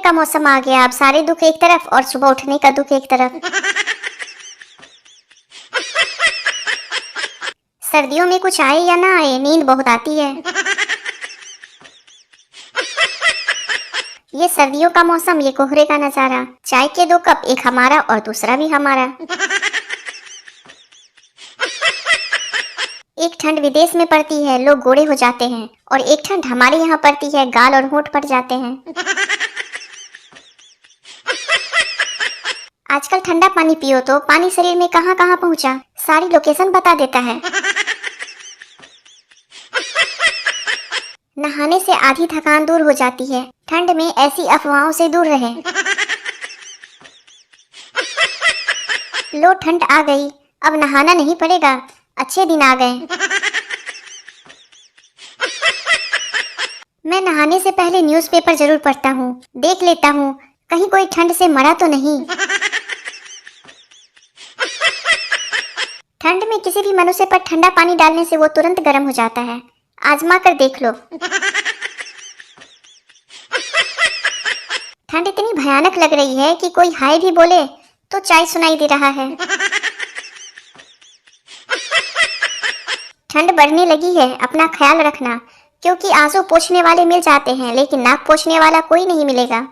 का मौसम आ गया, अब सारे दुख एक तरफ और सुबह उठने का दुख एक तरफ। सर्दियों में कुछ आए या ना आए, नींद बहुत आती है। ये सर्दियों का मौसम, ये कोहरे का नजारा, चाय के 2 कप, एक हमारा और दूसरा भी हमारा। एक ठंड विदेश में पड़ती है, लोग गोरे हो जाते हैं, और एक ठंड हमारे यहाँ पड़ती है, गाल और होंठ फट जाते हैं। आजकल ठंडा पानी पियो तो पानी शरीर में कहाँ कहाँ पहुँचा, सारी लोकेशन बता देता है। नहाने से आधी थकान दूर हो जाती है, ठंड में ऐसी अफवाहों से दूर रहें। लो ठंड आ गई, अब नहाना नहीं पड़ेगा, अच्छे दिन आ गए। मैं नहाने से पहले न्यूज़पेपर जरूर पढ़ता हूँ, देख लेता हूँ कहीं कोई ठंड से मरा तो नहीं। ठंड में किसी भी मनुष्य पर ठंडा पानी डालने से वो तुरंत गर्म हो जाता है, आजमा कर देख लो। ठंड इतनी भयानक लग रही है कि कोई हाय भी बोले तो चाय सुनाई दे रहा है। ठंड बढ़ने लगी है, अपना ख्याल रखना, क्योंकि आंसू पोंछने वाले मिल जाते हैं लेकिन नाक पोंछने वाला कोई नहीं मिलेगा।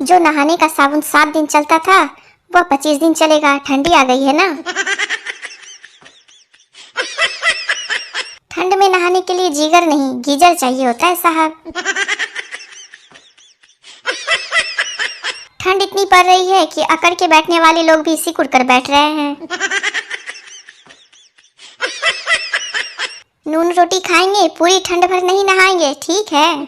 जो नहाने का साबुन 7 दिन चलता था वह 25 दिन चलेगा, ठंडी आ गई है ना। ठंड में नहाने के लिए जीगर नहीं, गीजर चाहिए होता है साहब। ठंड इतनी पड़ रही है कि अकड़ के बैठने वाले लोग भी सिकुड़ कर बैठ रहे हैं। नून रोटी खाएंगे, पूरी ठंड भर नहीं नहाएंगे, ठीक है।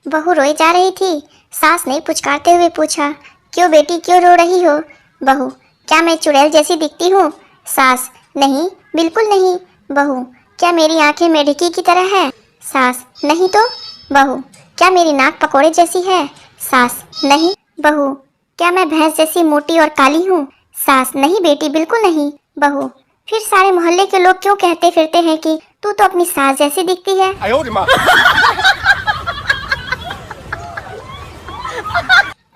बहू रोई जा रही थी, सास ने पुचकारते हुए पूछा, क्यों बेटी क्यों रो रही हो? बहू, क्या मैं चुड़ैल जैसी दिखती हूँ? सास, नहीं बिल्कुल नहीं। बहू, क्या मेरी आंखें मेढकी की तरह है? सास, नहीं तो। बहू, क्या मेरी नाक पकोड़े जैसी है? सास, नहीं। बहू, क्या मैं भैंस जैसी मोटी और काली हूँ? सास, नहीं बेटी बिल्कुल नहीं। बहू, फिर सारे मोहल्ले के लोग क्यों कहते फिरते हैं कि तू तो अपनी सास जैसी दिखती है?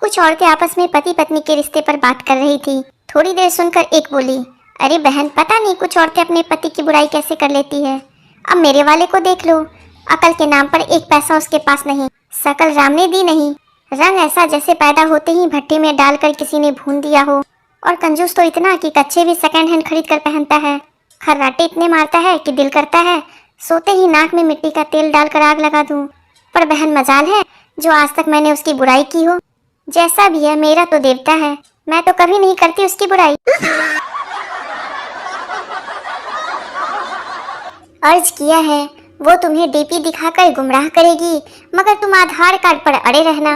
कुछ औरतें आपस में पति पत्नी के रिश्ते पर बात कर रही थी। थोड़ी देर सुनकर एक बोली, अरे बहन, पता नहीं कुछ औरतें अपने पति की बुराई कैसे कर लेती है। अब मेरे वाले को देख लो, अकल के नाम पर 1 पैसा उसके पास नहीं, शकल राम ने दी नहीं, रंग ऐसा जैसे पैदा होते ही भट्टी में डालकर किसी ने भून दिया हो, और कंजूस तो इतना कि कच्चे भी सेकंड हैंड खरीद कर पहनता है। खर्राटे इतने मारता है कि दिल करता है सोते ही नाक में मिट्टी का तेल डालकर आग लगा दूं। पर बहन, मजाल है जो आज तक मैंने उसकी बुराई की हो। जैसा भी है, मेरा तो देवता है, मैं तो कभी नहीं करती उसकी बुराई। अर्ज किया है वो तुम्हें डीपी दिखाकर गुमराह करेगी, मगर तुम आधार कार्ड पर अड़े रहना।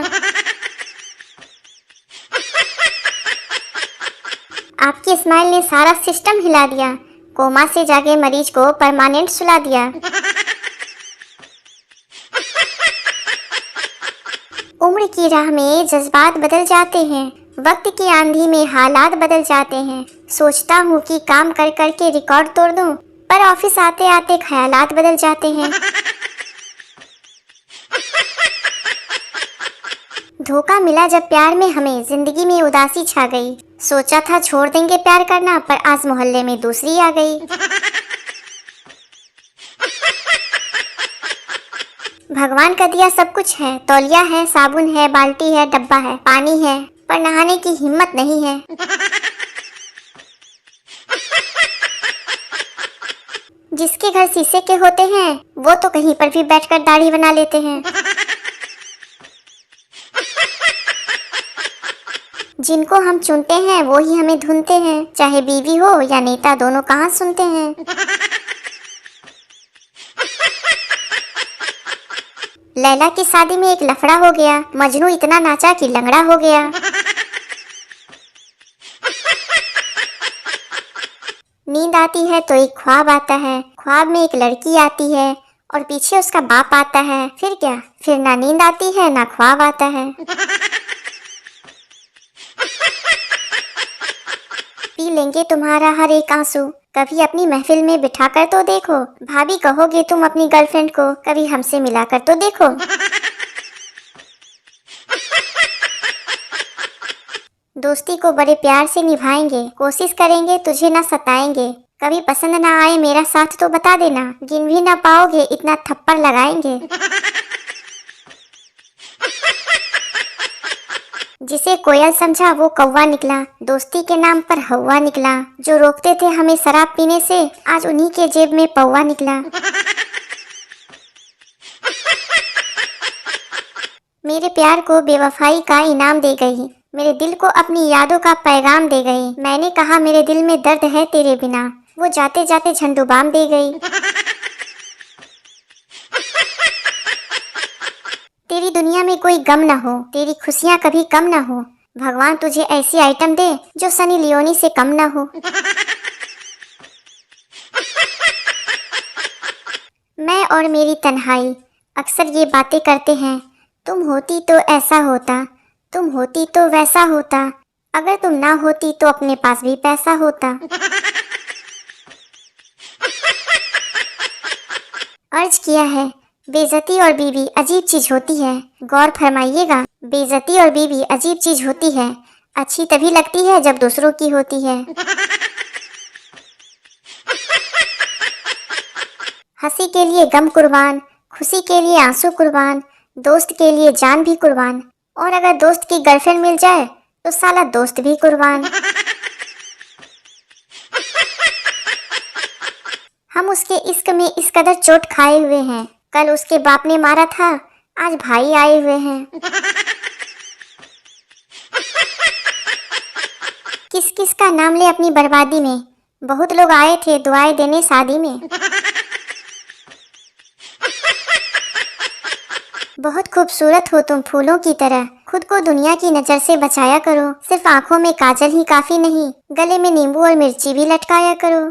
आपकी स्माइल ने सारा सिस्टम हिला दिया, कोमा से जागे मरीज को परमानेंट सुला दिया। उम्र की राह में जज्बात बदल जाते हैं, वक्त की आंधी में हालात बदल जाते हैं। सोचता हूँ कि काम कर कर के रिकॉर्ड तोड़ दूं, पर ऑफिस आते आते ख्यालात बदल जाते हैं। धोखा मिला जब प्यार में हमें, जिंदगी में उदासी छा गई। सोचा था छोड़ देंगे प्यार करना, पर आज मोहल्ले में दूसरी आ गई। भगवान का दिया सब कुछ है, तौलिया है, साबुन है, बाल्टी है, डब्बा है, पानी है, पर नहाने की हिम्मत नहीं है। जिसके घर शीशे के होते हैं वो तो कहीं पर भी बैठकर दाढ़ी बना लेते हैं। जिनको हम चुनते हैं वो ही हमें ढूंढते हैं, चाहे बीवी हो या नेता, दोनों कहाँ सुनते हैं। लैला की शादी में एक लफड़ा हो गया, मजनू इतना नाचा कि लंगड़ा हो गया। नींद आती है तो एक ख्वाब आता है, ख्वाब में एक लड़की आती है और पीछे उसका बाप आता है। फिर क्या, फिर ना नींद आती है ना ख्वाब आता है। पी लेंगे तुम्हारा हर एक आंसू, कभी अपनी महफिल में बिठाकर तो देखो। भाभी कहोगे तुम अपनी गर्लफ्रेंड को, कभी हमसे मिलाकर तो देखो। दोस्ती को बड़े प्यार से निभाएंगे, कोशिश करेंगे तुझे ना सताएंगे। कभी पसंद ना आए मेरा साथ तो बता देना, गिन भी ना पाओगे इतना थप्पड़ लगाएंगे। जिसे कोयल समझा वो कौवा निकला, दोस्ती के नाम पर हौवा निकला। जो रोकते थे हमें शराब पीने से, आज उन्हीं के जेब में पौवा निकला। मेरे प्यार को बेवफाई का इनाम दे गई, मेरे दिल को अपनी यादों का पैगाम दे गई। मैंने कहा मेरे दिल में दर्द है तेरे बिना, वो जाते जाते झंडूबाम दे गई। तेरी दुनिया में कोई गम न हो, तेरी खुशियाँ कभी कम न हो। भगवान तुझे ऐसी आइटम दे जो सनी लियोनी से कम न हो। मैं और मेरी तन्हाई अक्सर ये बातें करते हैं, तुम होती तो ऐसा होता, तुम होती तो वैसा होता, अगर तुम ना होती तो अपने पास भी पैसा होता। अर्ज किया है, बेइज्जती और बीवी अजीब चीज होती है। गौर फरमाइएगा, बेइज्जती और बीवी अजीब चीज होती है, अच्छी तभी लगती है जब दूसरों की होती है। हंसी के लिए गम कुर्बान, खुशी के लिए आंसू कुर्बान, दोस्त के लिए जान भी कुर्बान, और अगर दोस्त की गर्लफ्रेंड मिल जाए तो साला दोस्त भी कुर्बान। हम उसके इश्क में इस कदर चोट खाए हुए हैं, कल उसके बाप ने मारा था, आज भाई आए हुए हैं। किस किस का नाम ले अपनी बर्बादी में, बहुत लोग आए थे दुआएं देने शादी में। बहुत खूबसूरत हो तुम फूलों की तरह, खुद को दुनिया की नजर से बचाया करो। सिर्फ आंखों में काजल ही काफी नहीं, गले में नींबू और मिर्ची भी लटकाया करो।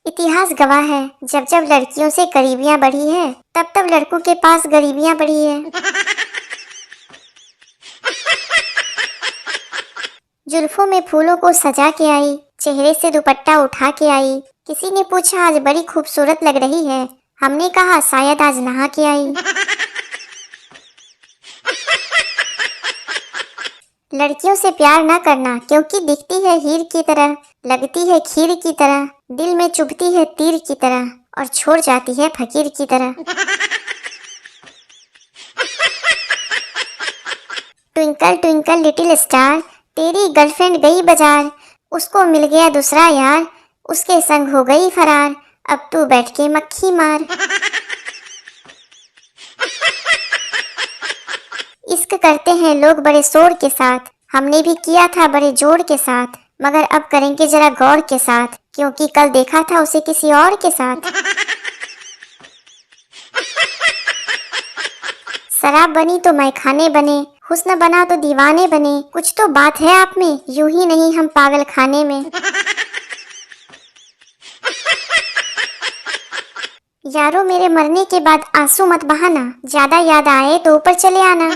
इतिहास गवाह है, जब जब लड़कियों से करीबियां बढ़ी है, तब तब लड़कों के पास गरीबियां बढ़ी है। जुल्फों में फूलों को सजा के आई, चेहरे से दुपट्टा उठा के आई। किसी ने पूछा आज बड़ी खूबसूरत लग रही है, हमने कहा शायद आज नहा के आई। लड़कियों से प्यार ना करना, क्योंकि दिखती है हीर की तरह, लगती है खीर की तरह, दिल में चुभती है तीर की तरह, और छोड़ जाती है फकीर की तरह। ट्विंकल ट्विंकल लिटिल स्टार, तेरी गर्लफ्रेंड गई बाजार, उसको मिल गया दूसरा यार, उसके संग हो गई फरार, अब तू बैठ के मक्खी मार। इश्क करते हैं लोग बड़े शोर के साथ, हमने भी किया था बड़े जोर के साथ, मगर अब करेंगे जरा गौर के साथ, क्योंकि कल देखा था उसे किसी और के साथ। शराब बनी तो मैखाने बने, हुस्न बना तो दीवाने बने, कुछ तो बात है आप में, यूं ही नहीं हम पागल खाने में। यारो मेरे मरने के बाद आंसू मत बहाना, ज्यादा याद आए तो ऊपर चले आना।